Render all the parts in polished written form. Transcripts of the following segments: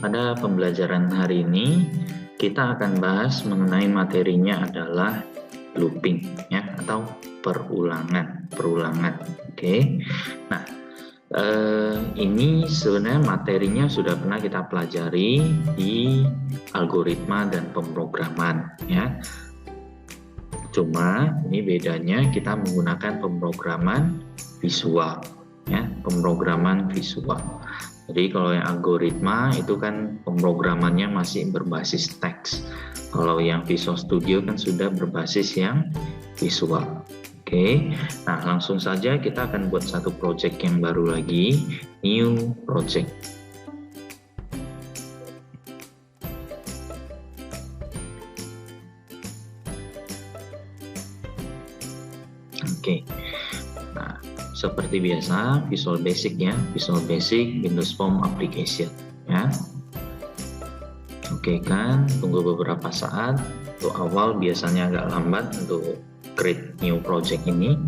pada pembelajaran hari ini kita akan bahas mengenai materinya adalah looping ya, atau perulangan. Oke. Nah, ini sebenarnya materinya sudah pernah kita pelajari di algoritma dan pemrograman ya. Cuma ini bedanya kita menggunakan pemrograman visual ya, pemrograman visual. Jadi kalau yang algoritma itu kan pemrogramannya masih berbasis teks. Kalau yang Visual Studio kan sudah berbasis yang visual. Oke, nah langsung saja kita akan buat satu project yang baru lagi, new project. Oke, nah seperti biasa Visual Basic ya, Visual Basic Windows Form Application ya. Oke kan, tunggu beberapa saat. Untuk awal biasanya agak lambat untuk create new project ini.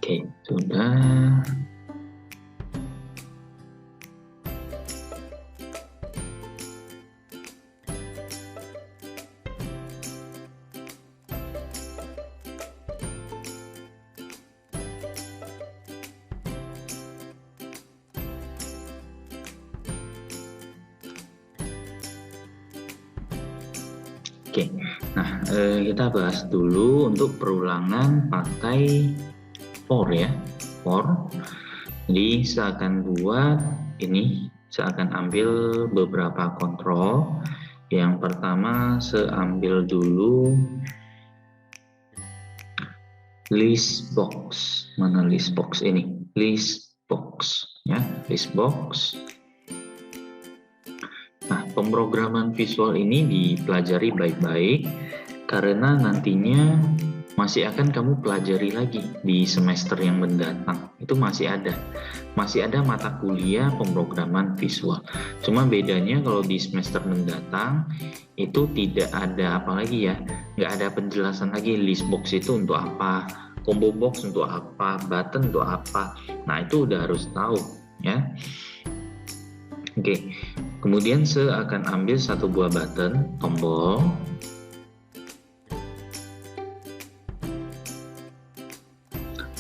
Oke, sudah. Oke, nah kita bahas dulu untuk perulangan pakai for ya, for. Jadi saya akan buat ini, saya akan ambil beberapa kontrol. Yang pertama saya ambil dulu list box. Mana list box ini? List box ya, list box. Nah, pemrograman visual ini dipelajari baik-baik karena nantinya masih akan kamu pelajari lagi di semester yang mendatang. Itu masih ada mata kuliah pemrograman visual. Cuma bedanya kalau di semester mendatang itu tidak ada apa lagi ya, nggak ada penjelasan lagi list box itu untuk apa, combo box untuk apa, button untuk apa. Nah itu udah harus tahu ya. Oke, kemudian saya akan ambil satu buah button, tombol.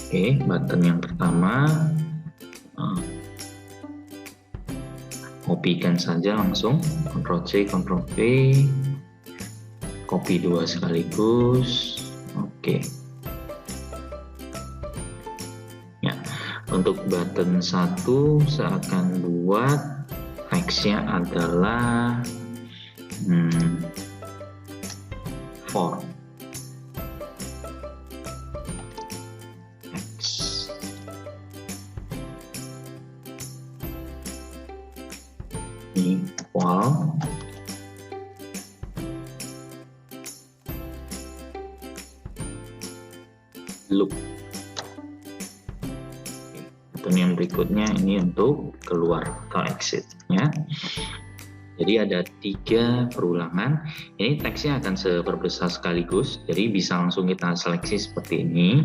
Oke, button yang pertama, kopikan saja langsung, Ctrl+C, Ctrl+V, copy dua sekaligus. Oke. Ya, untuk button 1 saya akan buat teksnya adalah for. Equal loop. Button yang berikutnya ini untuk keluar atau exit ya. Jadi ada 3 perulangan. Ini teksnya akan saya perbesar sekaligus, jadi bisa langsung kita seleksi seperti ini.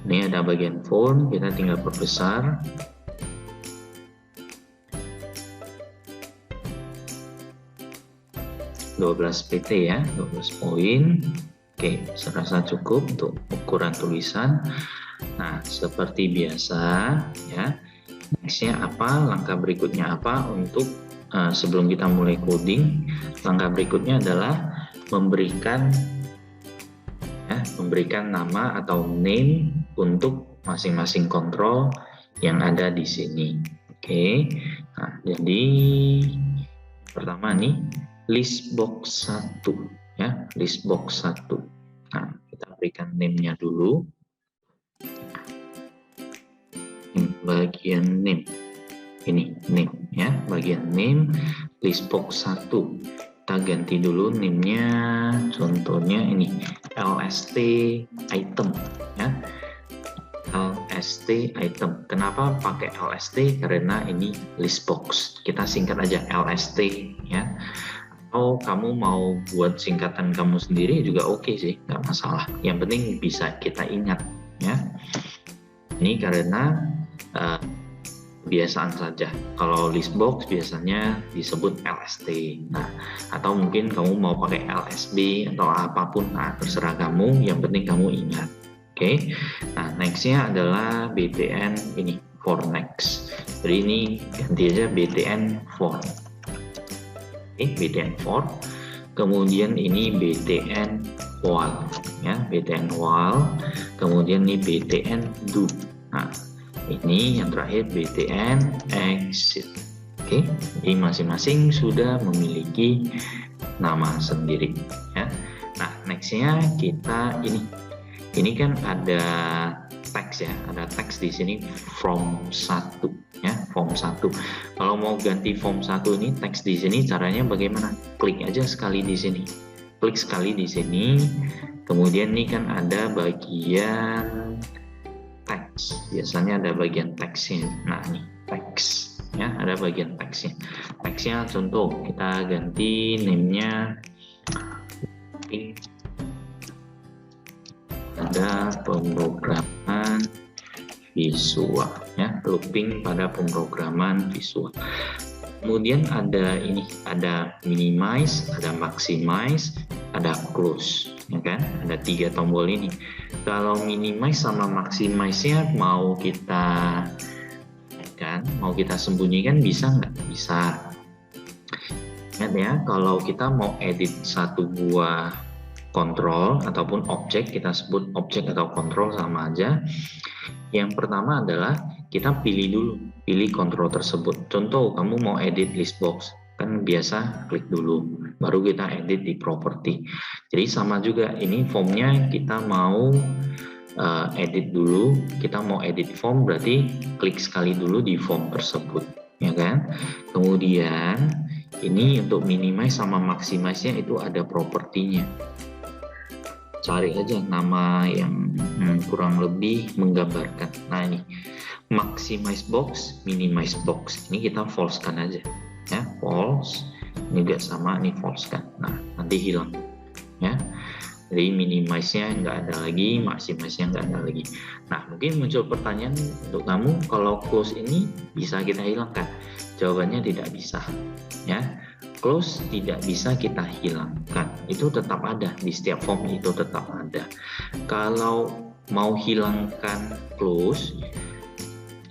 Ini ada bagian font, kita tinggal perbesar. PT ya, 12 poin. Oke, saya rasa cukup untuk ukuran tulisan. Nah, seperti biasa ya. Nextnya apa? Langkah berikutnya apa? Untuk sebelum kita mulai coding, langkah berikutnya adalah memberikan nama atau name untuk masing-masing kontrol yang ada di sini. Oke. Nah, jadi pertama nih list box 1 ya, list box 1. Nah, kita berikan name-nya dulu. Bagian name. Ini name ya, bagian name list box 1. kita ganti dulu name-nya, contohnya ini LST item ya. LST item. Kenapa pakai LST? Karena ini list box. Kita singkat aja LST ya. Atau kamu mau buat singkatan kamu sendiri juga oke sih, nggak masalah. Yang penting bisa kita ingat ya. Ini karena kebiasaan saja. Kalau list box biasanya disebut LST. Nah, atau mungkin kamu mau pakai LSB atau apapun, nah terserah kamu. Yang penting kamu ingat. Oke. Nah, nextnya adalah btn ini for next. Jadi ini ganti aja btn for. btn for, kemudian ini btn while ya, btn while, kemudian ini btn do. Nah, ini yang terakhir btn exit. Oke, jadi masing-masing sudah memiliki nama sendiri ya. Nah, nextnya kita ini kan ada teks ya, ada teks di sini form 1 ya, form 1. Kalau mau ganti form 1 ini teks di sini caranya bagaimana? Klik aja sekali di sini. Klik sekali di sini. Kemudian ini kan ada bagian teks. Biasanya ada bagian teksnya. Nah, ini teks ya, ada bagian teksnya. Teksnya contoh kita ganti name-nya ada pemrograman visual ya, looping pada pemrograman visual. Kemudian ada ini, ada minimize, ada maximize, ada close ya kan, ada 3 tombol ini. Kalau minimize sama maximize-nya mau kita sembunyikan bisa nggak? Bisa. Ingat ya, kalau kita mau edit satu buah kontrol ataupun objek, kita sebut objek atau kontrol sama aja. Yang pertama adalah kita pilih kontrol tersebut. Contoh kamu mau edit list box, kan biasa klik dulu, baru kita edit di property. Jadi sama juga ini formnya kita mau edit dulu, kita mau edit form berarti klik sekali dulu di form tersebut, ya kan? Kemudian ini untuk minimize sama maximize-nya itu ada propertinya. Cari aja nama yang kurang lebih menggambarkan. Nah, ini maximize box, minimize box. Ini kita false kan aja ya, false. Ini juga sama, ini false kan. Nah, nanti hilang ya. Jadi minimize-nya nggak ada lagi, maximize-nya nggak ada lagi. Nah, mungkin muncul pertanyaan untuk kamu, kalau close ini bisa kita hilangkan? Jawabannya tidak bisa ya. Close tidak bisa kita hilangkan, itu tetap ada di setiap form, itu tetap ada. Kalau mau hilangkan close,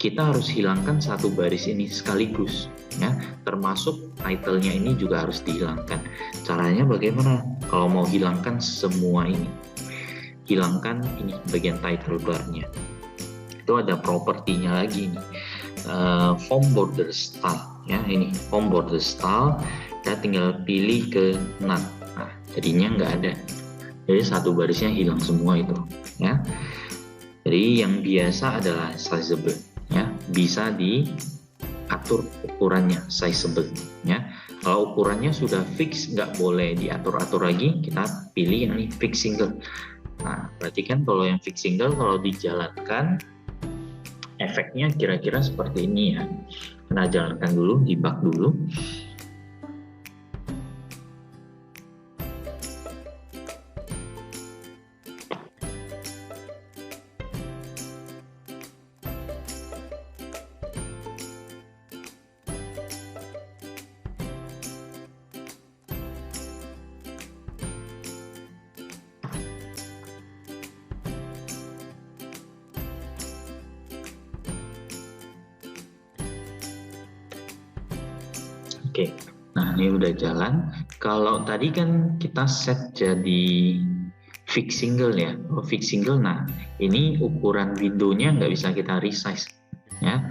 kita harus hilangkan satu baris ini sekaligus ya, termasuk title-nya ini juga harus dihilangkan. Caranya bagaimana? Kalau mau hilangkan semua ini, hilangkan ini bagian title bar-nya. Itu ada propertinya lagi nih, form border style ya, ini form border style. Kita tinggal pilih ke none. Nah, jadinya nggak ada. Jadi satu barisnya hilang semua itu ya. Jadi yang biasa adalah sizable ya, bisa diatur ukurannya, sizable ya. Kalau ukurannya sudah fix, nggak boleh diatur-atur lagi, kita pilih yang ini fix single. Nah, berarti kan kalau yang fix single kalau dijalankan efeknya kira-kira seperti ini ya. Kita jalankan dulu, debug dulu. Oke, nah ini udah jalan. Kalau tadi kan kita set jadi fix single ya, fix single. Nah ini ukuran windownya nggak bisa kita resize ya.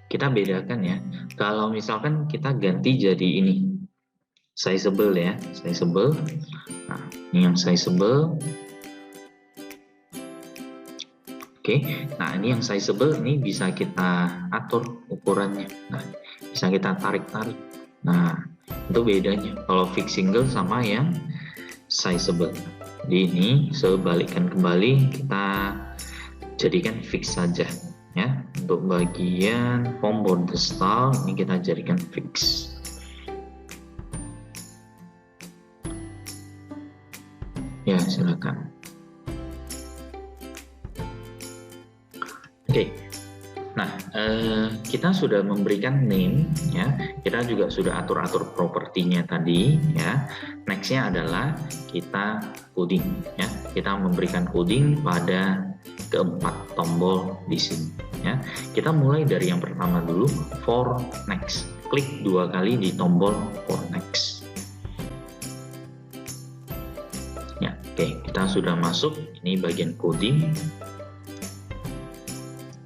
Kita bedakan ya. Kalau misalkan kita ganti jadi ini sizable ya, sizable. Nah ini yang sizable. Oke, nah ini yang sizable, ini bisa kita atur ukurannya. Nah bisa kita tarik-tarik. Nah, Itu bedanya kalau fix single sama yang sizable. Jadi ini sebalikkan kembali, kita jadikan fix saja ya. Untuk bagian form border style ini kita jadikan fix. Ya, silakan. Oke. Nah, kita sudah memberikan name ya. Kita juga sudah atur-atur propertinya tadi ya. Nextnya adalah kita coding ya. Kita memberikan coding pada keempat tombol di sini ya. Kita mulai dari yang pertama dulu, for next. Klik 2 kali di tombol for next. Ya, oke, kita sudah masuk. Ini bagian coding.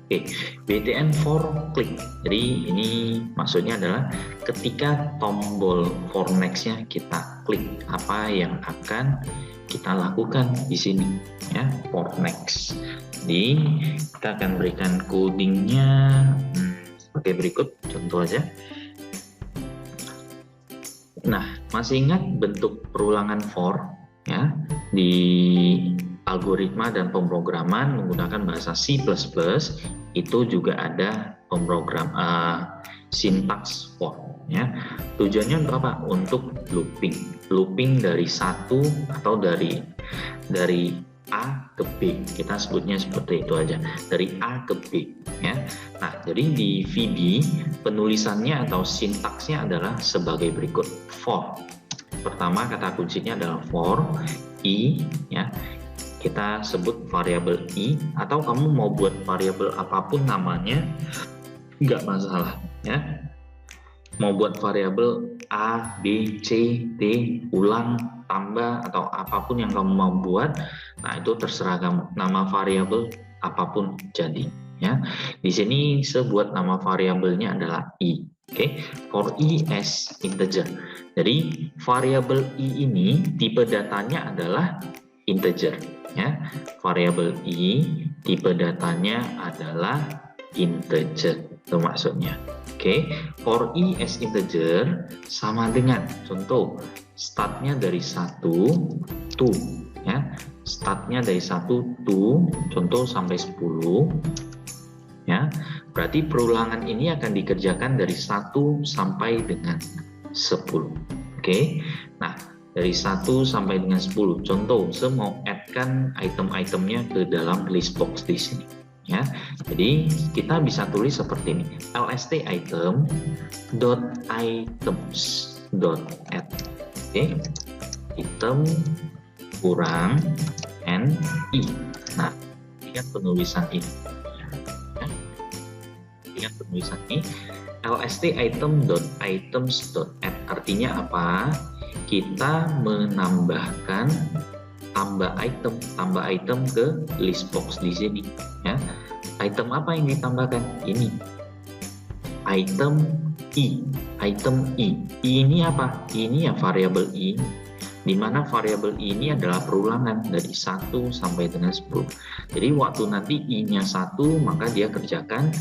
Oke, btn for click. Jadi ini maksudnya adalah ketika tombol for next-nya kita klik, apa yang akan kita lakukan di sini ya, for next. Jadi kita akan berikan codingnya sebagai berikut, contoh aja. Nah, masih ingat bentuk perulangan for ya di algoritma dan pemrograman menggunakan bahasa C++, itu juga ada sintaks for ya. Tujuannya untuk apa? Untuk looping dari satu atau dari A ke B, kita sebutnya seperti itu aja, dari A ke B ya. Nah, jadi di VB penulisannya atau sintaksnya adalah sebagai berikut. For, pertama kata kuncinya adalah for, I ya, kita sebut variabel I, atau kamu mau buat variabel apapun namanya nggak masalah ya. Mau buat variabel A, B, C, D, ulang, tambah, atau apapun yang kamu mau buat, nah itu terserah kamu. Nama variabel apapun jadi ya. Di sini sebuat nama variabelnya adalah I. Oke, for I as integer. Jadi variabel I ini tipe datanya adalah integer ya. Variabel I tipe datanya adalah integer, itu maksudnya. Oke, for I as integer sama dengan contoh startnya dari 1 to ya. Startnya dari 1 to contoh sampai 10 ya. Berarti perulangan ini akan dikerjakan dari 1 sampai dengan 10. Oke. Nah, dari 1 sampai dengan 10. Contoh, saya mau add-kan item-itemnya ke dalam list box di sini ya. Jadi kita bisa tulis seperti ini, lst item dot items dot add. Oke. Item kurang n i. Nah, lihat penulisan ini. Lihat penulisan ini, lst item dot items dot add artinya apa? Kita menambahkan tambah item ke list box di sini ya. Item apa yang ditambahkan? Ini item I. I ini apa? Ini ya variabel I, di mana variabel I ini adalah perulangan dari 1 sampai dengan 10. Jadi waktu nanti I-nya 1 maka dia kerjakan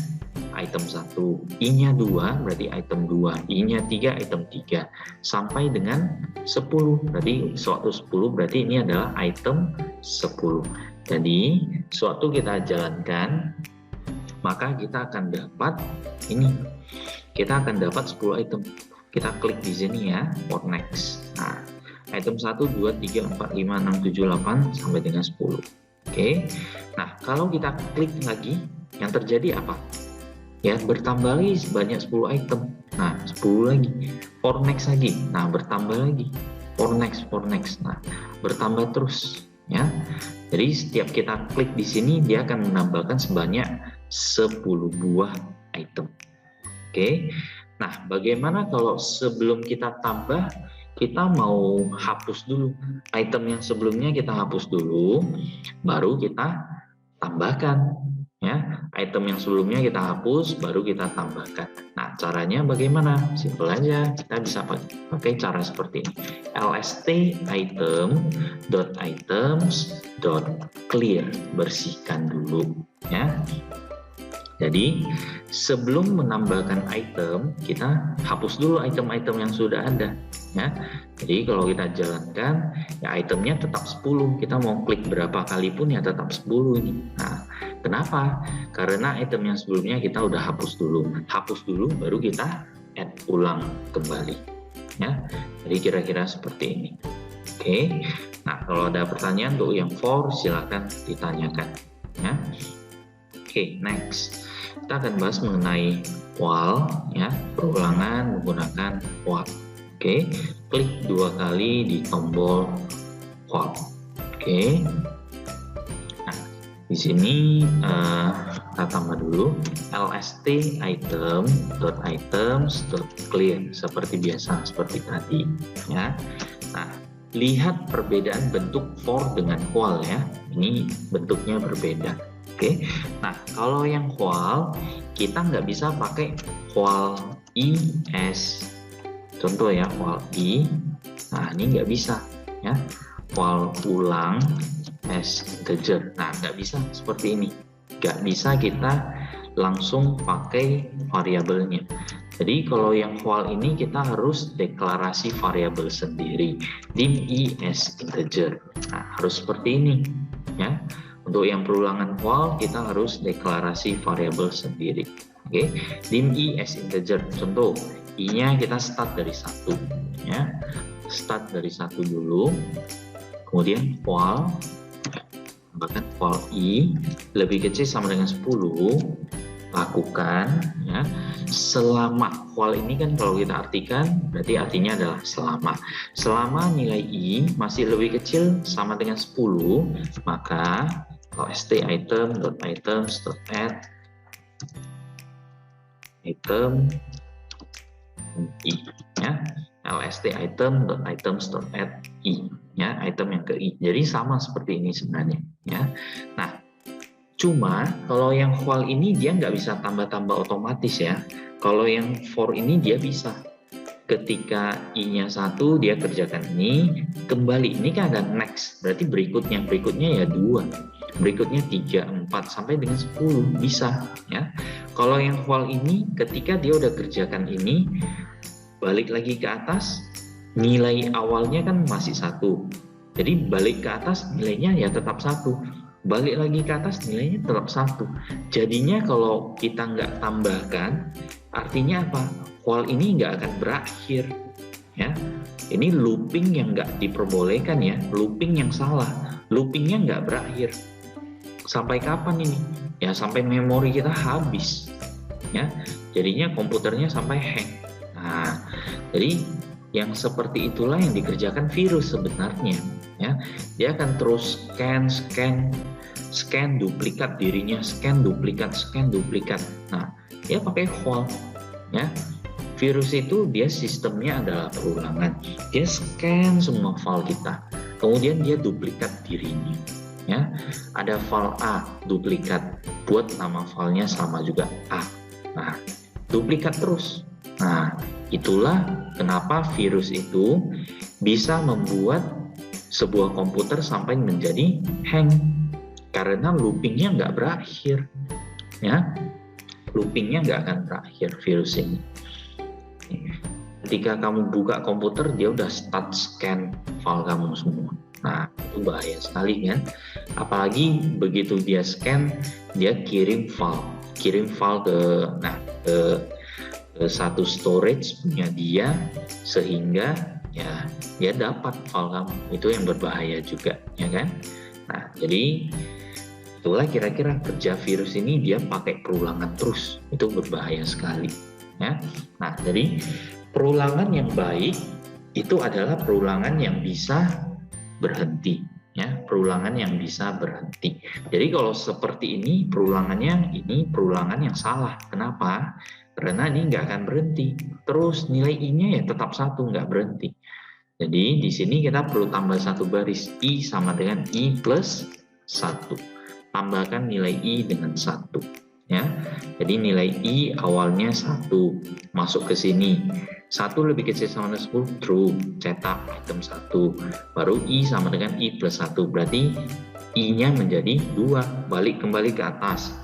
item 1, I-nya 2 berarti item 2, I-nya 3 item 3 sampai dengan 10. Berarti sewaktu 10 berarti ini adalah item 10. Jadi sewaktu kita jalankan maka kita akan dapat ini. Kita akan dapat 10 item. Kita klik di sini ya, for next. Nah, item 1, 2, 3, 4, 5, 6, 7, 8 sampai dengan 10. Oke. Nah, kalau kita klik lagi, yang terjadi apa? Ya, bertambah lagi sebanyak 10 item. Nah, 10 lagi. For next lagi. Nah, bertambah lagi. For next. Nah, bertambah terus ya. Jadi setiap kita klik di sini dia akan menambahkan sebanyak 10 buah item. Oke. Nah, bagaimana kalau sebelum kita tambah, kita mau hapus dulu item yang sebelumnya, kita hapus dulu, baru kita tambahkan ya. Item yang sebelumnya kita hapus, baru kita tambahkan. Nah, caranya bagaimana? Simple aja, kita bisa pakai cara seperti ini. lst item dot items dot clear, bersihkan dulu ya. Jadi sebelum menambahkan item, kita hapus dulu item-item yang sudah ada. Ya. Jadi kalau kita jalankan, ya itemnya tetap 10. Kita mau klik berapa kali pun ya tetap 10 ini. Nah, kenapa? Karena item yang sebelumnya kita udah hapus dulu. Hapus dulu baru kita add ulang kembali. Ya. Jadi kira-kira seperti ini. Oke. Nah, kalau ada pertanyaan untuk yang for silakan ditanyakan. Ya. Oke, next. Kita akan bahas mengenai while, ya, perulangan menggunakan while. Oke, klik 2 kali di tombol while. Oke. Nah, di sini kita tambah dulu lst item.items.clear seperti biasa, seperti tadi, ya. Nah, lihat perbedaan bentuk for dengan while, ya. Ini bentuknya berbeda. Oke, nah kalau yang while kita nggak bisa pakai while i as contoh ya, while i. Nah ini nggak bisa ya, while ulang as integer. Nah nggak bisa seperti ini, nggak bisa kita langsung pakai variabelnya. Jadi kalau yang while ini kita harus deklarasi variabel sendiri, dim i as integer. Nah harus seperti ini ya. Untuk yang perulangan while kita harus deklarasi variabel sendiri. Oke, dim i as integer. Contoh, i-nya kita start dari 1 ya. Start dari 1 dulu. Kemudian while bahkan while i lebih kecil sama dengan 10, lakukan ya. Selama while ini kan kalau kita artikan berarti artinya adalah selama nilai i masih lebih kecil sama dengan 10, maka lst item.items.add item i ya, lst item.items.add i ya, item yang ke i. Jadi sama seperti ini sebenarnya ya. Nah, cuma kalau yang while ini dia nggak bisa tambah-tambah otomatis ya. Kalau yang for ini dia bisa. Ketika i-nya 1 dia kerjakan ini, kembali ini kan ada next, berarti berikutnya ya 2, berikutnya 3, 4 sampai dengan 10 bisa ya. Kalau yang while ini ketika dia udah kerjakan ini, balik lagi ke atas, nilai awalnya kan masih 1, jadi balik ke atas nilainya ya tetap 1, balik lagi ke atas nilainya tetap 1. Jadinya kalau kita nggak tambahkan, artinya apa? While ini nggak akan berakhir ya. Ini looping yang nggak diperbolehkan ya, looping yang salah, loopingnya nggak berakhir. Sampai kapan ini? Ya sampai memori kita habis ya. Jadinya komputernya sampai hang. Nah, jadi yang seperti itulah yang dikerjakan virus sebenarnya ya. Dia akan terus scan duplikat dirinya, scan duplikat. Nah, dia pakai while ya. Virus itu dia sistemnya adalah perulangan. Dia scan semua file kita, kemudian dia duplikat dirinya. Ya, ada file A duplikat, buat nama filenya sama juga A. Nah, duplikat terus. Nah, itulah kenapa virus itu bisa membuat sebuah komputer sampai menjadi hang, karena loopingnya nggak berakhir. Ya, loopingnya nggak akan berakhir virus ini. Ketika kamu buka komputer, dia udah start scan file kamu semua. Nah, itu bahaya sekali kan. Apalagi begitu dia scan, dia kirim file ke satu storage punya dia, sehingga ya dia dapat file kamu. Itu yang berbahaya juga, ya kan. Nah, jadi itulah kira-kira kerja virus ini, dia pakai perulangan terus. Itu berbahaya sekali. Ya. Nah, jadi perulangan yang baik itu adalah perulangan yang bisa berhenti, ya, perulangan yang bisa berhenti. Jadi kalau seperti ini perulangannya, ini perulangan yang salah. Kenapa? Karena ini nggak akan berhenti. Terus nilai i-nya ya tetap 1, nggak berhenti. Jadi di sini kita perlu tambah 1 baris, i sama dengan i plus 1. Tambahkan nilai i dengan 1. Ya, jadi nilai i awalnya 1, masuk ke sini 1 lebih kecil sama dengan 10, true, cetak item 1, baru i sama dengan i plus 1, berarti i nya menjadi 2, balik kembali ke atas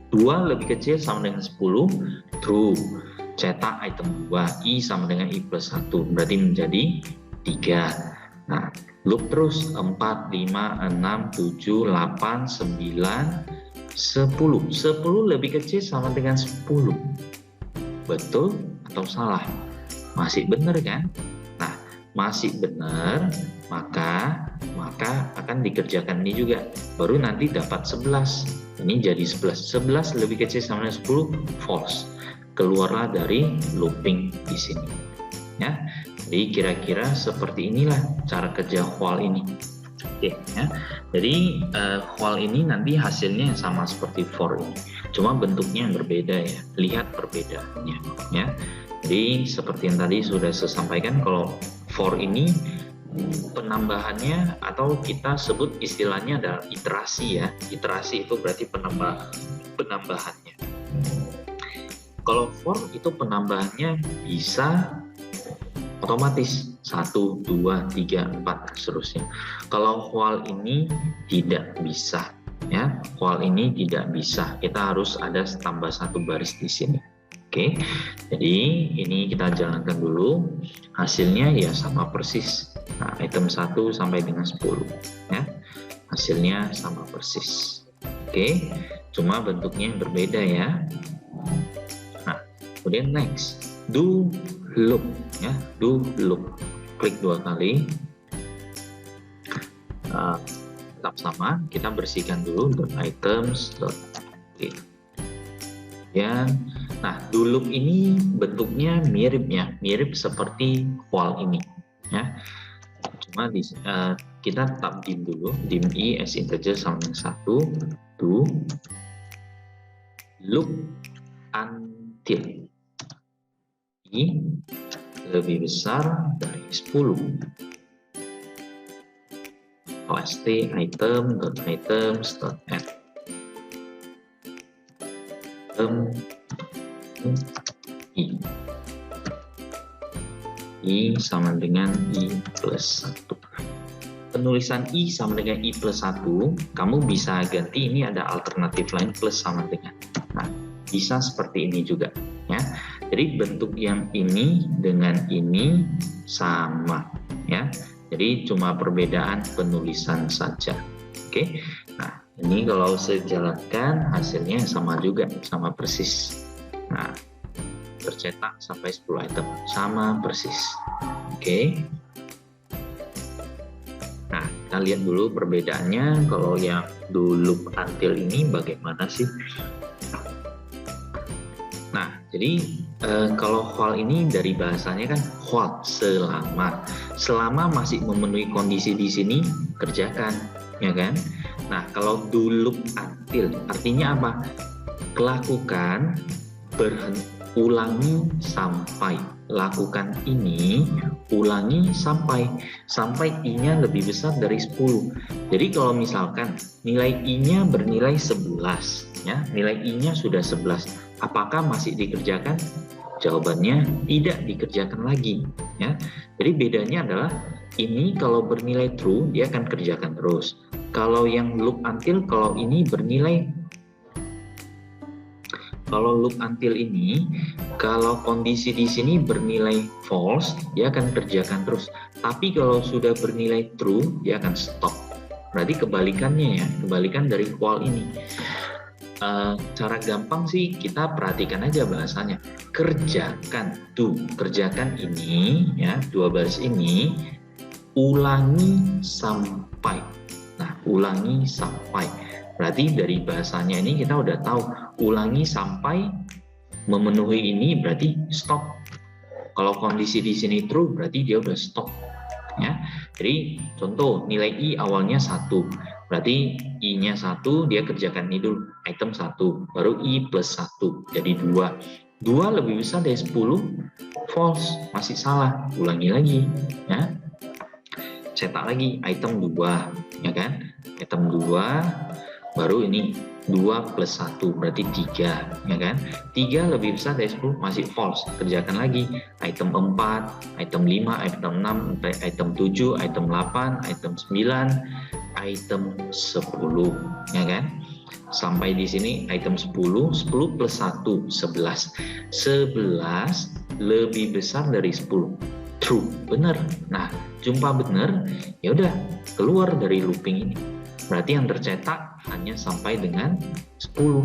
2 lebih kecil sama dengan 10, true. Cetak item 2, I sama dengan I plus 1, berarti menjadi 3. Nah, loop terus 4, 5, 6, 7, 8, 9, 10. 10 lebih kecil sama dengan 10. Betul atau salah? Masih benar kan? Nah, masih benar, maka akan dikerjakan ini juga. Baru nanti dapat 11. Ini jadi 11. 11 lebih kecil sama dengan 10, false. Keluarlah dari looping di sini. Ya. Jadi kira-kira seperti inilah cara kerja while ini. Oke, ya. Jadi while ini nanti hasilnya sama seperti for ini. Cuma bentuknya yang berbeda ya. Lihat perbedaannya, ya. Jadi seperti yang tadi sudah saya sampaikan, kalau for ini penambahannya atau kita sebut istilahnya adalah iterasi ya. Iterasi itu berarti penambahannya. Kalau for itu penambahannya bisa otomatis 1, 2, 3, 4 dan seterusnya. Kalau while ini tidak bisa ya. While ini tidak bisa. Kita harus ada tambah 1 baris di sini. Oke, jadi ini kita jalankan dulu, hasilnya ya sama persis. Nah, item 1 sampai dengan 10 ya, hasilnya sama persis. Oke, cuma bentuknya yang berbeda ya. Nah, kemudian next, do loop ya, do loop. Klik 2 kali. Tetap sama, kita bersihkan dulu .items. Oke. Nah, do loop ini bentuknya mirip ya, mirip seperti while ini ya. Cuma kita tetap dim dulu, dim I as integer sama dengan 1, do loop until I lebih besar dari 10. OST item.items.add I sama dengan I plus 1. Penulisan I sama dengan I plus 1, kamu bisa ganti, ini ada alternatif lain plus sama dengan. Nah, bisa seperti ini juga ya. Jadi bentuk yang ini dengan ini sama ya. Jadi cuma perbedaan penulisan saja. Oke. Nah, ini kalau saya jalankan hasilnya sama juga, sama persis. Nah, tercetak sampai 10 item, sama persis. Oke. Nah, kita lihat dulu perbedaannya. Kalau yang do loop until ini bagaimana sih? Nah, jadi kalau while ini dari bahasanya kan while, selama masih memenuhi kondisi di sini kerjakan, ya kan? Nah, kalau do loop until artinya apa? Lakukan, ulangi sampai. Lakukan ini, ulangi sampai I-nya lebih besar dari 10. Jadi kalau misalkan nilai I-nya bernilai 11, ya, nilai I-nya sudah 11, apakah masih dikerjakan? Jawabannya tidak dikerjakan lagi, ya. Jadi bedanya adalah ini kalau bernilai true dia akan kerjakan terus. Kalau yang loop until, kalau ini bernilai, kalau loop until ini, kalau kondisi di sini bernilai false, dia akan kerjakan terus. Tapi kalau sudah bernilai true, dia akan stop. Berarti kebalikannya ya, kebalikan dari while ini. Cara gampang sih kita perhatikan aja bahasanya. Kerjakan, kerjakan ini ya, 2 baris ini, ulangi sampai. Nah, ulangi sampai. Berarti dari bahasanya ini kita udah tahu, ulangi sampai memenuhi ini berarti stop. Kalau kondisi di sini true berarti dia udah stop. Ya. Jadi contoh nilai I awalnya 1. Berarti I-nya 1, dia kerjakan ini dulu, item 1, baru I plus 1 jadi 2. 2 lebih besar dari 10, false, masih salah, ulangi lagi ya. Cetak lagi item 2, ya kan? Item 2 baru ini 2 plus 1 berarti 3, ya kan? 3 lebih besar dari 10 masih false, kerjakan lagi item 4, item 5, item 6, item 7, item 8, item 9, item 10, ya kan? sampai di sini item 10, 10 plus 1, 11. 11 lebih besar dari 10. True, benar. Nah, jumpa benar, ya udah keluar dari looping ini. Berarti yang tercetak hanya sampai dengan 10.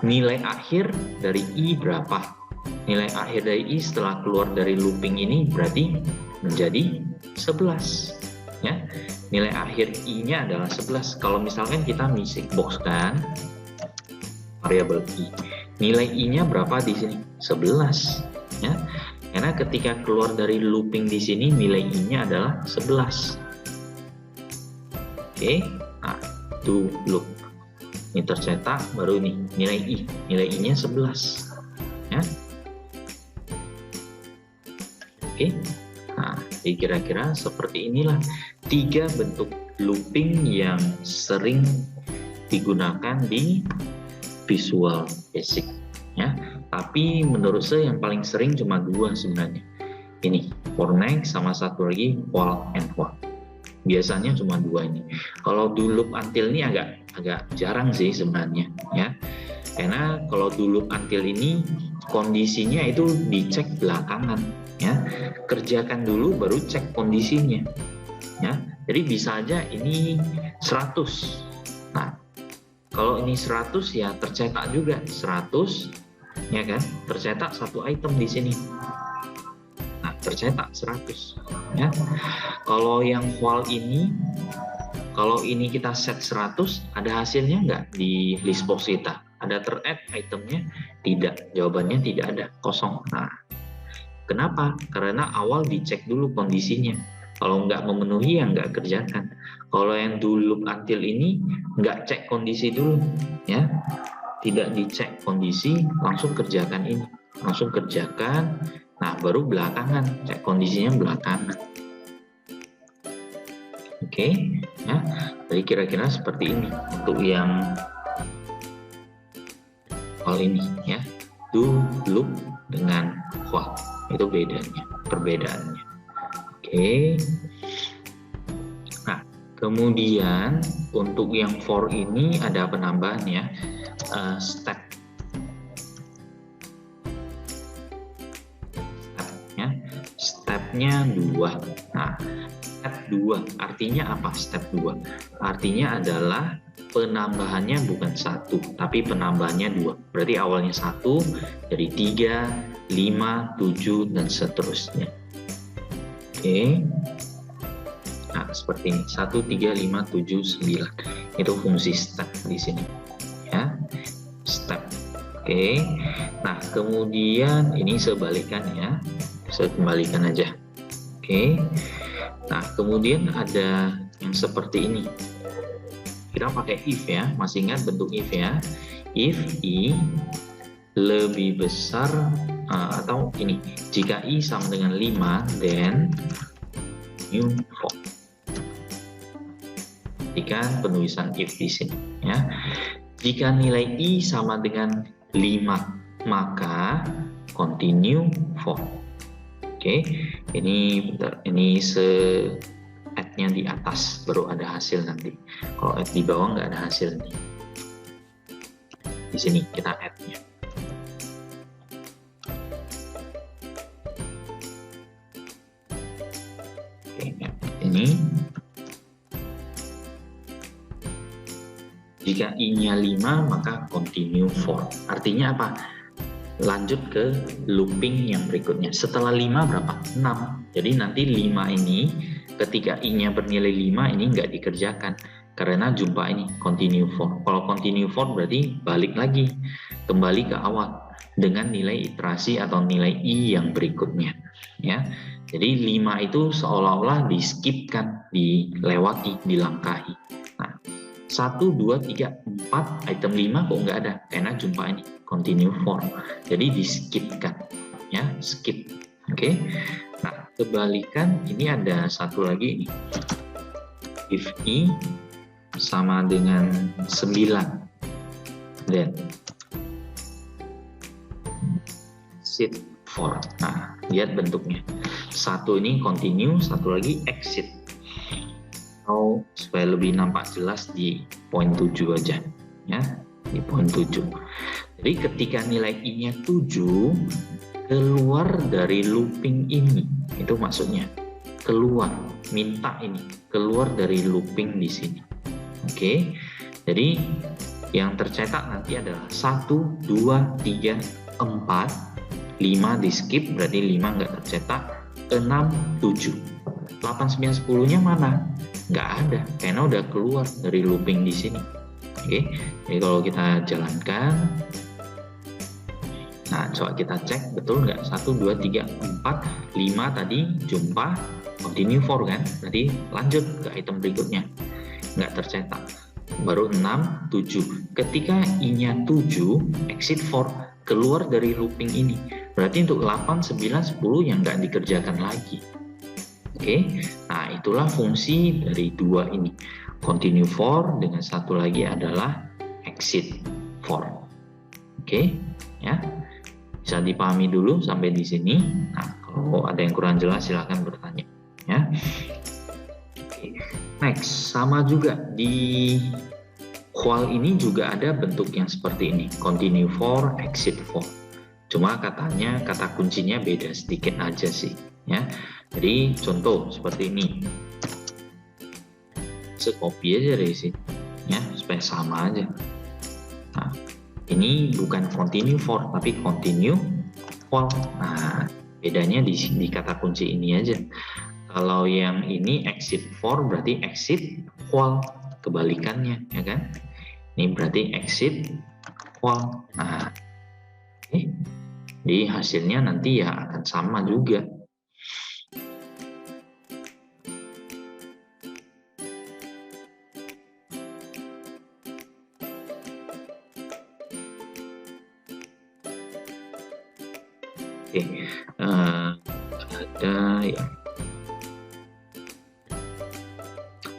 Nilai akhir dari I berapa? Nilai akhir dari I setelah keluar dari looping ini berarti menjadi 11. Ya. Nilai akhir I-nya adalah 11. Kalau misalkan kita misi box kan variabel I. Nilai I-nya berapa di sini? 11. Ya. Karena ketika keluar dari looping di sini nilai I-nya adalah 11. Oke. Nah, itu loop. Ini tercetak baru nih nilai I. Nilai I-nya 11. Ya. Oke. Nah, jadi kira-kira seperti inilah 3 bentuk looping yang sering digunakan di Visual Basic. Ya, tapi menurut saya yang paling sering cuma 2 sebenarnya. Ini for next sama satu lagi while and while. Biasanya cuma 2 ini. Kalau do loop until ini agak jarang sih sebenarnya, ya. Karena kalau do loop until ini kondisinya itu dicek belakangan, ya. Kerjakan dulu baru cek kondisinya, ya. Jadi bisa aja ini 100. Nah, kalau ini 100 ya tercetak juga 100, ya kan? Tercetak satu item di sini. Nah, tercetak 100, ya. Kalau yang while ini, kalau ini kita set 100, ada hasilnya nggak di list box kita? Ada ter-add itemnya? Tidak, jawabannya tidak ada, kosong. Nah, kenapa? Karena awal dicek dulu kondisinya. Kalau nggak memenuhi ya nggak kerjakan. Kalau yang do loop until ini nggak cek kondisi dulu, ya. Tidak dicek kondisi, langsung kerjakan ini. Langsung kerjakan, nah baru belakangan, cek kondisinya belakangan. Oke, ya. Jadi kira-kira seperti ini untuk yang hal ini, ya. Do loop dengan while itu bedanya, perbedaannya. Oke. Nah, kemudian untuk yang for ini ada penambahan, ya, step. Ya, stepnya 2. Nah, step 2 artinya apa? Step 2 artinya adalah penambahannya bukan 1, tapi penambahannya 2. Berarti awalnya 1 jadi 3, 5, 7 dan seterusnya. Oke. Nah, seperti ini. 1, 3, 5, 7, 9. Itu fungsi step di sini. Ya. Step. Oke. Nah, kemudian ini sebalikannya. Saya kembalikan aja. Oke. Nah, kemudian ada yang seperti ini. Kita pakai if, ya. Masih ingat bentuk if, ya. If I lebih besar atau ini, jika I sama dengan 5, then new for. Perhatikan penulisan if di sini, ya. Jika nilai I sama dengan 5, maka continue for. Oke, ini add-nya di atas baru ada hasil nanti. Kalau add di bawah nggak ada hasil nih. Di sini kita add-nya. Oke, ini jika I-nya 5 maka continue for. Artinya apa? Lanjut ke looping yang berikutnya. Setelah 5 berapa? 6. Jadi nanti 5 ini ketika I-nya bernilai 5 ini nggak dikerjakan karena jumpa ini continue for. Kalau continue for berarti balik lagi, kembali ke awal dengan nilai iterasi atau nilai I yang berikutnya, ya. Jadi 5 itu seolah-olah di-skipkan, dilewati, dilangkahi. Nah, 1, 2, 3, 4, item 5 kok nggak ada karena jumpa ini continue for. Jadi di-skipkan, ya, skip. Oke. Nah, kebalikan ini ada satu lagi ini. If I sama dengan 9, then exit for. Nah, lihat bentuknya. Satu ini continue, satu lagi exit. Atau supaya lebih nampak jelas di poin 7 aja, ya. di poin 7. Jadi ketika nilai I-nya 7, keluar dari looping ini, itu maksudnya keluar, minta ini keluar dari looping di sini. Oke, jadi yang tercetak nanti adalah 1, 2, 3, 4, 5 di skip, berarti 5 nggak tercetak, 6, 7. 8, 9, 10-nya mana? Nggak ada, karena udah keluar dari looping di sini. Oke, jadi kalau kita jalankan, nah coba kita cek betul nggak? 1, 2, 3, 4, 5 tadi jumpa, continue for kan? Berarti lanjut ke item berikutnya, nggak tercetak. Baru 6, 7. Ketika I-nya 7, exit for, keluar dari looping ini. Berarti untuk 8, 9, 10 yang nggak dikerjakan lagi. Oke, nah itulah fungsi dari dua ini. Continue for dengan satu lagi adalah exit for. Oke, ya. Bisa dipahami dulu sampai di sini. Nah, kalau ada yang kurang jelas silahkan bertanya, ya. Oke. Next, sama juga di while ini juga ada bentuk yang seperti ini, continue for, exit for. Cuma katanya kata kuncinya beda sedikit aja sih, ya. Jadi contoh seperti ini, saya copy aja dari sini, ya, supaya sama aja. Nah, ini bukan continue for tapi continue while. Nah, bedanya di kata kunci ini aja. Kalau yang ini exit for berarti exit while, kebalikannya, ya kan? Ini berarti exit while. Nah, oke. Jadi hasilnya nanti ya akan sama juga. Oke, ada ya.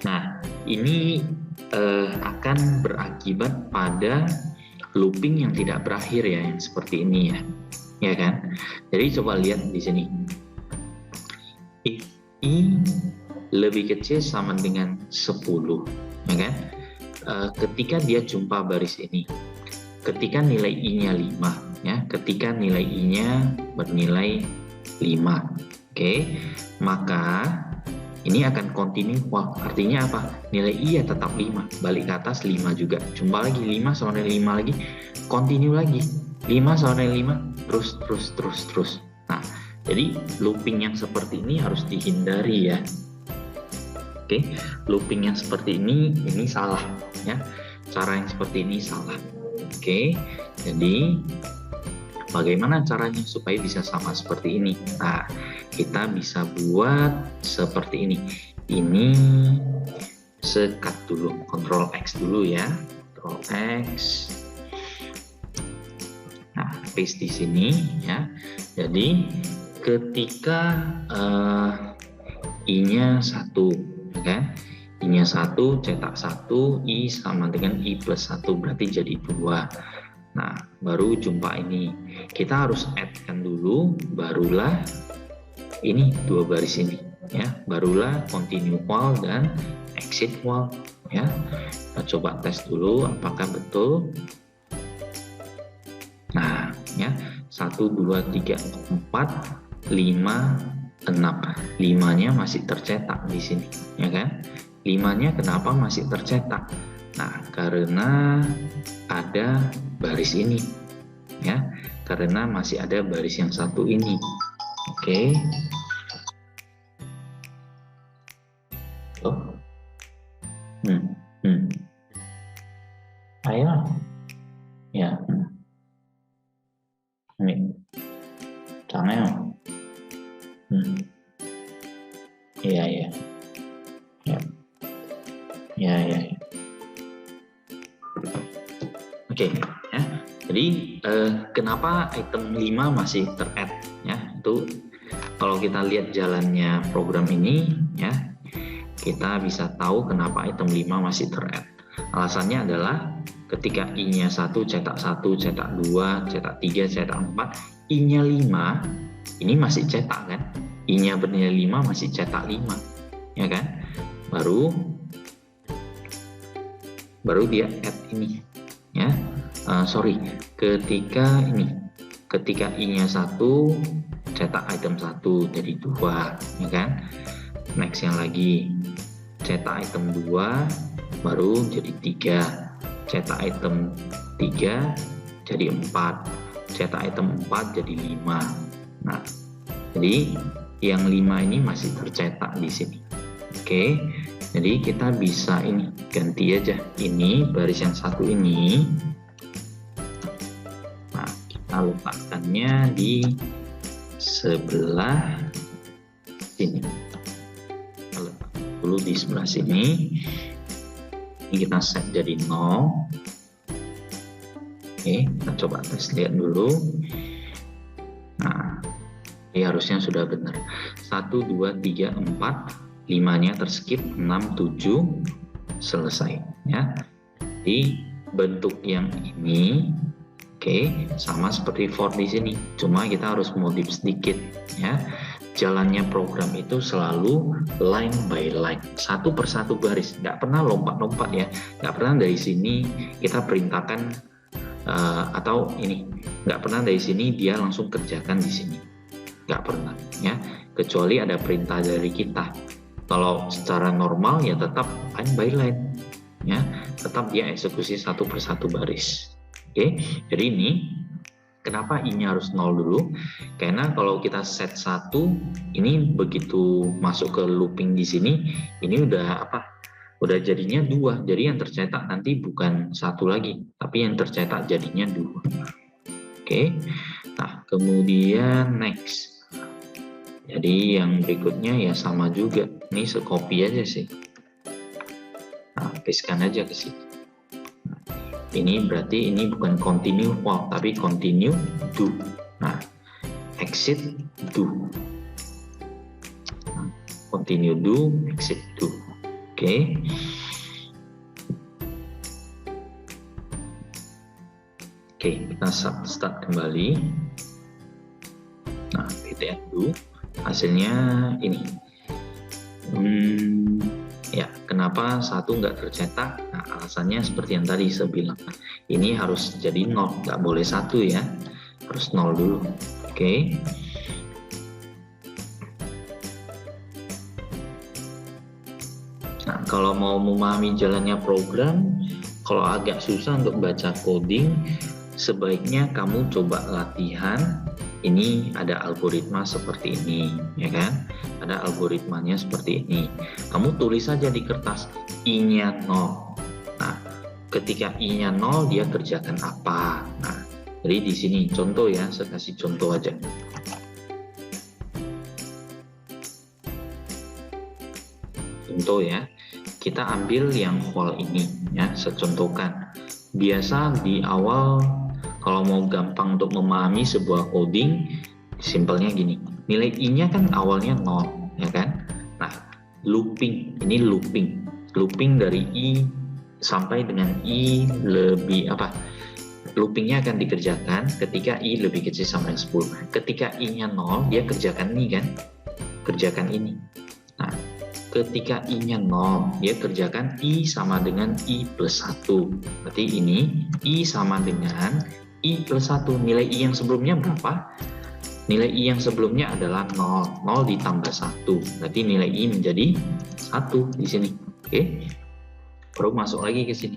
Nah, ini akan berakibat pada looping yang tidak berakhir ya, yang seperti ini ya kan? Jadi coba lihat di sini. If I lebih kecil sama dengan 10, ya kan? Ketika dia jumpa baris ini, ketika nilai I-nya 5, ya, ketika nilai I-nya bernilai 5, oke, maka ini akan continue while. Artinya apa? Nilai I ya tetap 5, balik ke atas 5 juga, jumpa lagi 5 sama dengan 5 lagi, continue lagi 5 sama dengan 5, terus. Nah, jadi looping yang seperti ini harus dihindari ya. Oke, looping yang seperti ini salah ya. Cara yang seperti ini salah. Oke, jadi bagaimana caranya supaya bisa sama seperti ini? Nah, kita bisa buat seperti ini. Ini sekat dulu, Ctrl X dulu ya, Ctrl X. Nah, paste di sini ya. Jadi ketika I-nya 1, kan? I-nya 1, cetak 1, I sama dengan I plus 1, berarti jadi 2. Nah, baru jumpa ini. Kita harus add-kan dulu, barulah ini 2 baris ini, ya. Barulah continue while dan exit while, ya. Kita coba tes dulu apakah betul. Nah, ya. 1, 2, 3, 4, 5, 6. 5-nya masih tercetak di sini, ya kan? 5-nya kenapa masih tercetak? Nah, karena ada baris ini, ya, karena masih ada baris yang satu ini. Oke. Oh. Ayo. Ya. Ini. Jangan. Iya. Ya. Oke, ya. Jadi kenapa item 5 masih ter-add, ya? Itu kalau kita lihat jalannya program ini, ya, kita bisa tahu kenapa item 5 masih ter-add. Alasannya adalah ketika I-nya 1, cetak 1, cetak 2, cetak 3, cetak 4, I-nya 5, ini masih cetak kan? I-nya bernilai 5 masih cetak 5, ya kan? Baru dia add ini, ya. ketika I-nya 1, cetak item 1 jadi 2, ya kan? Next yang lagi, cetak item 2 baru jadi 3, cetak item 3 jadi 4, cetak item 4 jadi 5. Nah, jadi yang 5 ini masih tercetak di sini. Oke, jadi kita bisa ini ganti aja ini baris yang 1 ini. Nah, kita letakkannya di sebelah sini. Kita letak dulu di sebelah sini. Ini kita set jadi 0. Oke, kita coba tes lihat dulu. Nah, ini harusnya sudah benar. 1, 2, 3, 4, 5-nya terskip, 6, 7, selesai. Ya. Jadi bentuk yang ini, oke, sama seperti for di sini. Cuma kita harus modif sedikit. Ya. Jalannya program itu selalu line by line, satu persatu baris. Nggak pernah lompat-lompat ya. Nggak pernah dari sini kita perintahkan atau ini nggak pernah dari sini dia langsung kerjakan di sini, nggak pernah ya, kecuali ada perintah dari kita. Kalau secara normal ya tetap line by line ya, tetap dia eksekusi satu persatu baris. Oke, jadi ini kenapa I-nya harus 0 dulu, karena kalau kita set 1 ini begitu masuk ke looping di sini, ini udah jadinya 2, jadi yang tercetak nanti bukan 1 lagi, tapi yang tercetak jadinya 2. Oke, nah kemudian next, jadi yang berikutnya ya sama juga, ini secopy aja sih, nah pastekan aja ke sini. Nah, ini berarti ini bukan continue while, tapi continue do. Nah, exit do, nah, continue do, exit do. Oke. Oke, kita start kembali. Nah, ptn do, hasilnya ini. Ya, kenapa 1 nggak tercetak? Nah, alasannya seperti yang tadi saya bilang. Ini harus jadi 0, nggak boleh 1 ya. Harus 0 dulu. Oke. Nah, kalau mau memahami jalannya program, kalau agak susah untuk baca coding, sebaiknya kamu coba latihan. Ini ada algoritma seperti ini, ya kan? Ada algoritmanya seperti ini. Kamu tulis saja di kertas, I-nya 0. Nah, ketika I-nya 0, dia kerjakan apa? Nah, jadi di sini contoh ya, saya kasih contoh aja. Contoh ya, kita ambil yang while ini ya, saya contohkan. Biasa di awal kalau mau gampang untuk memahami sebuah coding, simpelnya gini, nilai I-nya kan awalnya 0 ya kan. Nah, looping, ini looping dari I sampai dengan I lebih loopingnya akan dikerjakan ketika I lebih kecil sama dengan 10. Ketika I-nya 0, dia kerjakan ini kan, kerjakan ini. Nah, ketika I-nya 0, dia kerjakan I sama dengan I plus 1. Berarti ini I sama dengan I plus 1. Nilai I yang sebelumnya berapa? Nilai I yang sebelumnya adalah 0. 0 ditambah 1. Berarti nilai I menjadi 1 di sini. Oke. Baru masuk lagi ke sini.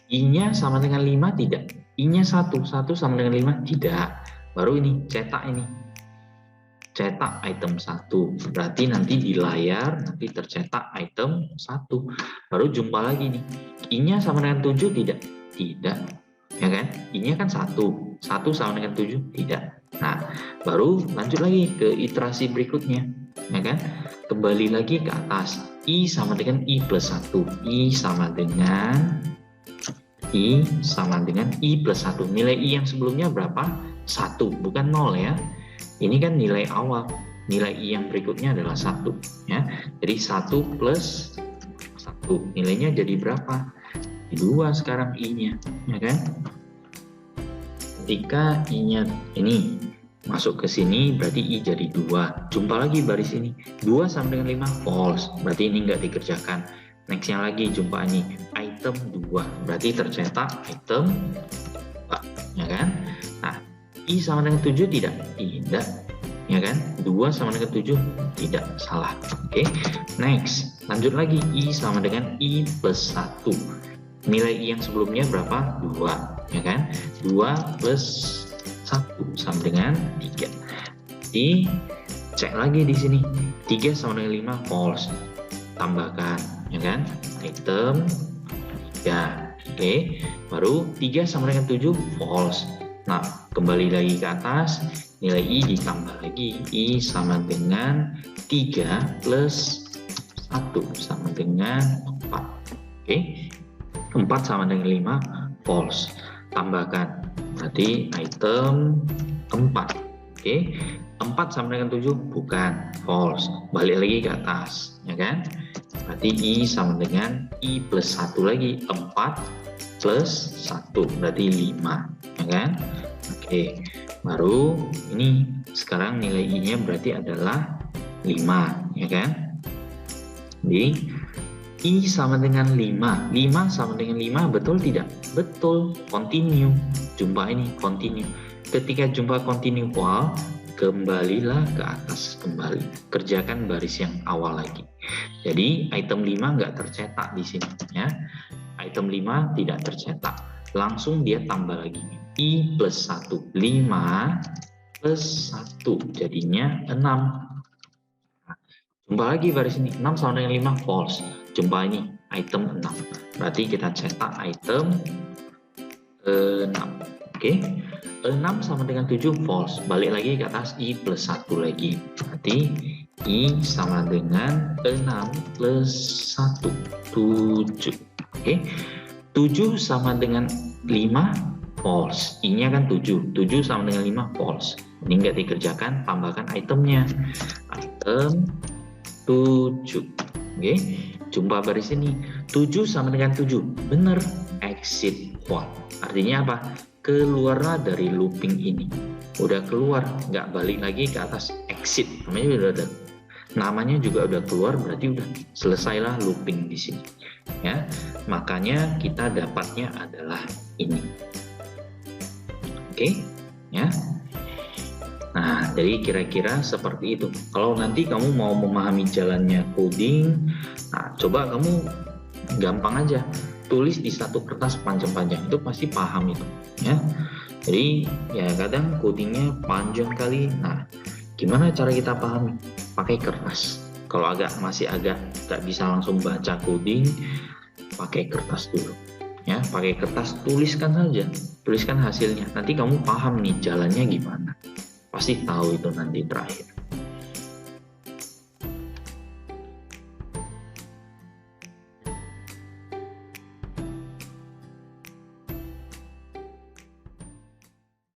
I-nya sama dengan 5 tidak? I-nya 1. 1 sama dengan 5 tidak. Baru ini, cetak ini. Cetak item 1, berarti nanti di layar nanti tercetak item 1. Baru jumpa lagi nih, I-nya sama dengan 7 tidak? Tidak, ya kan? I-nya kan 1 sama dengan 7 tidak. Nah, baru lanjut lagi ke iterasi berikutnya, ya kan? Kembali lagi ke atas, I sama dengan I plus 1, I sama dengan I plus 1. Nilai I yang sebelumnya berapa? 1, bukan 0 ya. Ini kan nilai awal, nilai I yang berikutnya adalah 1 ya. Jadi 1 plus 1, nilainya jadi berapa? 2 sekarang I-nya, ya kan? Ketika I-nya ini masuk ke sini, berarti I jadi 2. Jumpa lagi baris ini, 2 sama dengan 5 false, berarti ini nggak dikerjakan. Nextnya lagi jumpa ini, item 2, berarti tercetak item ya kan? Nah, I sama dengan 7 tidak? Tidak, ya kan? 2 sama dengan 7 tidak, salah. Oke, next, lanjut lagi. I sama dengan I plus 1. Nilai I yang sebelumnya berapa? 2, ya kan? 2 plus 1 sama dengan 3. Jadi cek lagi di sini. 3 sama dengan 5 false. Tambahkan, ya kan? Item 3. Oke, baru 3 sama dengan 7 false. Nah, kembali lagi ke atas, nilai I ditambah lagi. I sama dengan 3 plus 1 sama dengan 4. Oke, 4 sama dengan 5 false. Tambahkan, berarti item 4. Oke, 4 sama dengan 7 bukan, false. Balik lagi ke atas, ya kan? Berarti I sama dengan I plus 1 lagi. 4 plus 1 berarti 5, ya kan? Oke, baru ini sekarang nilai I-nya berarti adalah 5, ya kan? Jadi I sama dengan 5. 5 sama dengan 5, betul tidak? Betul, continue. Jumpa ini, continue. Ketika jumpa continual, kembalilah ke atas kembali. Kerjakan baris yang awal lagi. Jadi item 5 nggak tercetak di sini, ya. Item 5 tidak tercetak. Langsung dia tambah lagi. I plus 1. 5 plus 1 jadinya 6. Jumpa lagi baris ini. 6 sama dengan 5 false. Jumpa ini item 6. Berarti kita cetak item 6. Oke. 6 sama dengan 7 false. Balik lagi ke atas I plus 1 lagi. Berarti I sama dengan 6 plus 1. 7. Oke. 7 sama dengan 5 false. I-nya kan 7. 7 sama dengan 5 false. Ini nggak dikerjakan, tambahkan itemnya. Item 7. Oke. Jumpa baris ini. 7 sama dengan 7. Benar. Exit 1. Artinya apa? Keluarlah dari looping ini. Udah keluar, nggak balik lagi ke atas. Exit. Namanya juga udah keluar, berarti udah selesailah looping di sini. Ya. Makanya kita dapatnya adalah ini. Oke? Ya. Nah, jadi kira-kira seperti itu. Kalau nanti kamu mau memahami jalannya coding, nah coba kamu gampang aja tulis di satu kertas panjang-panjang, itu pasti paham itu, ya. Jadi ya kadang codingnya panjang kali. Nah, gimana cara kita pahami? Pakai kertas. Kalau masih agak nggak bisa langsung baca coding, pakai kertas dulu. Ya, pakai kertas, tuliskan saja, tuliskan hasilnya. Nanti kamu paham nih jalannya gimana. Pasti tahu itu nanti terakhir.